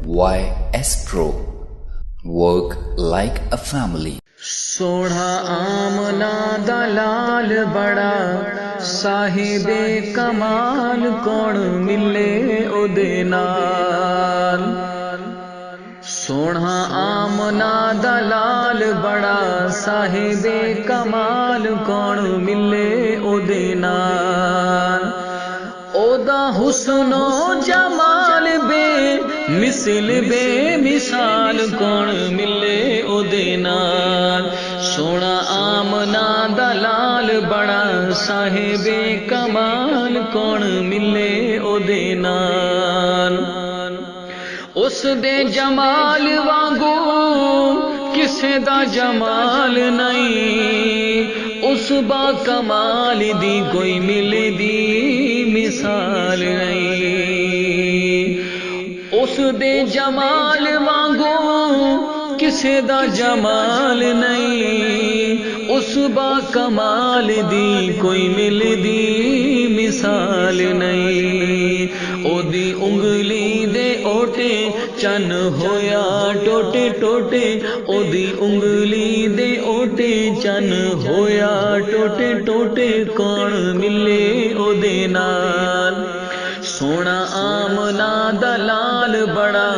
Why Astro? Work like a family. سوڑا آمنا دلال بڑا صاحب کمال کون ملے او دے نال سوڑا آمنا دلال بڑا صاحب کمال کون ملے او دے نال او دا حسن و جمال بے مثل بے مثال کون ملے او دے نال سونا آمنا دلال بڑا صاحب کمال کون ملے او دے نال اس دے جمال وانگو کسے دا جمال نہیں اس با کمال دی کوئی مل دی مثال نہیں اس دے جمال وانگو کسے دا جمال نہیں اس با کمال دی کوئی مل دی مثال نہیں او دی انگلی دے اوٹے چن ہویا ٹوٹے ٹوٹے او دی انگلی دے اوٹے چن ہویا ٹوٹے ٹوٹے کون ملے او دے نال سونا آمنا دلال بڑا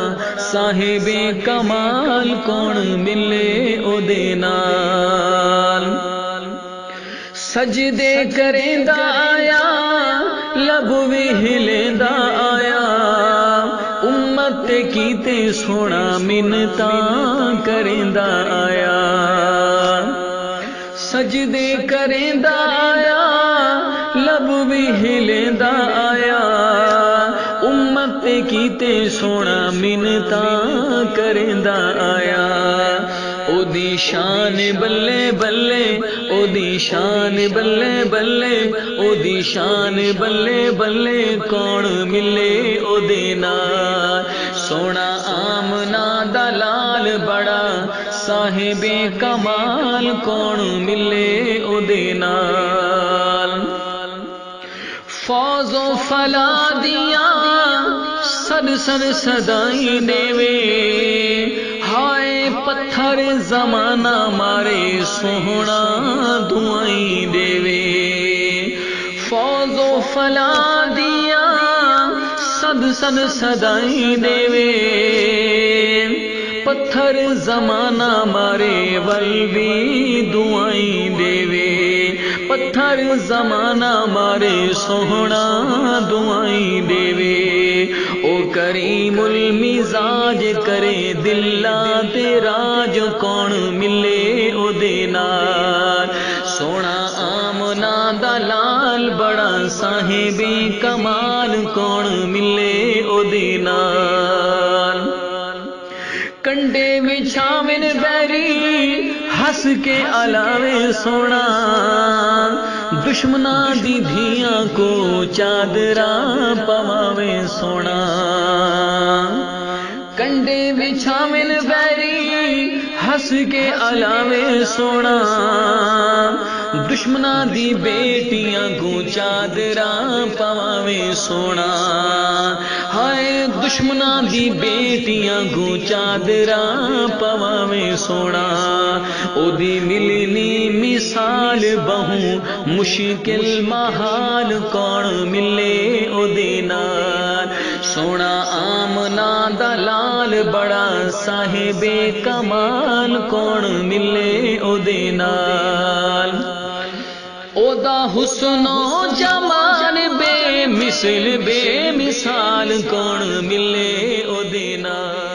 صاحب کمال کون ملے او دے نال سجدے کریندا آیا لب وی ہلیندا آیا امت کیتے سونا منتاں کریندا آیا سجدے کریندا آیا لب وی ہلیندا آیا امت کیتے سونا منتاں کریندا آیا او دی شان بلے بلے او دی شان بلے بلے او دی شان بلے بلے کون ملے او دے نال سونا آمنا دلال بڑا صاحب کمال کون ملے او دے نال فوز و فلا دیا سد سد صدائی دیوے ہائے پتھر زمانہ مارے سونا دعائیں دیوے فوز و فلا دیا سد سد صدائی دیوے پتھر زمانہ مارے ول بھی دعائیں دیوے پتھر زمانہ مارے سونا دعائیں دیوے او کریم المزاج کرے دلا تیرا جو کون ملے او دے نال سونا آمنا دلال بڑا صاحب کمال کون ملے او دے نال کنڈے وچھاون بیری ہس کے علاوے سونا دشمنا دی دھیاں کو چادراں پواوے سونا کنڈے وچھاون بیری ہس کے علاوے سونا دشمنا دی بیٹیاں کو چادراں پواوے سونا ہائے دشمنا دی بیٹیاں کو چادراں پواوے سونا او دی ملنی مثال بہوں مشکل محال کون ملے او دے نال سونا آمنا دلال بڑا صاحب کمال کون ملے او دے نال او دا حسن و جمال بے مثل بے مثال کون ملے او دے نال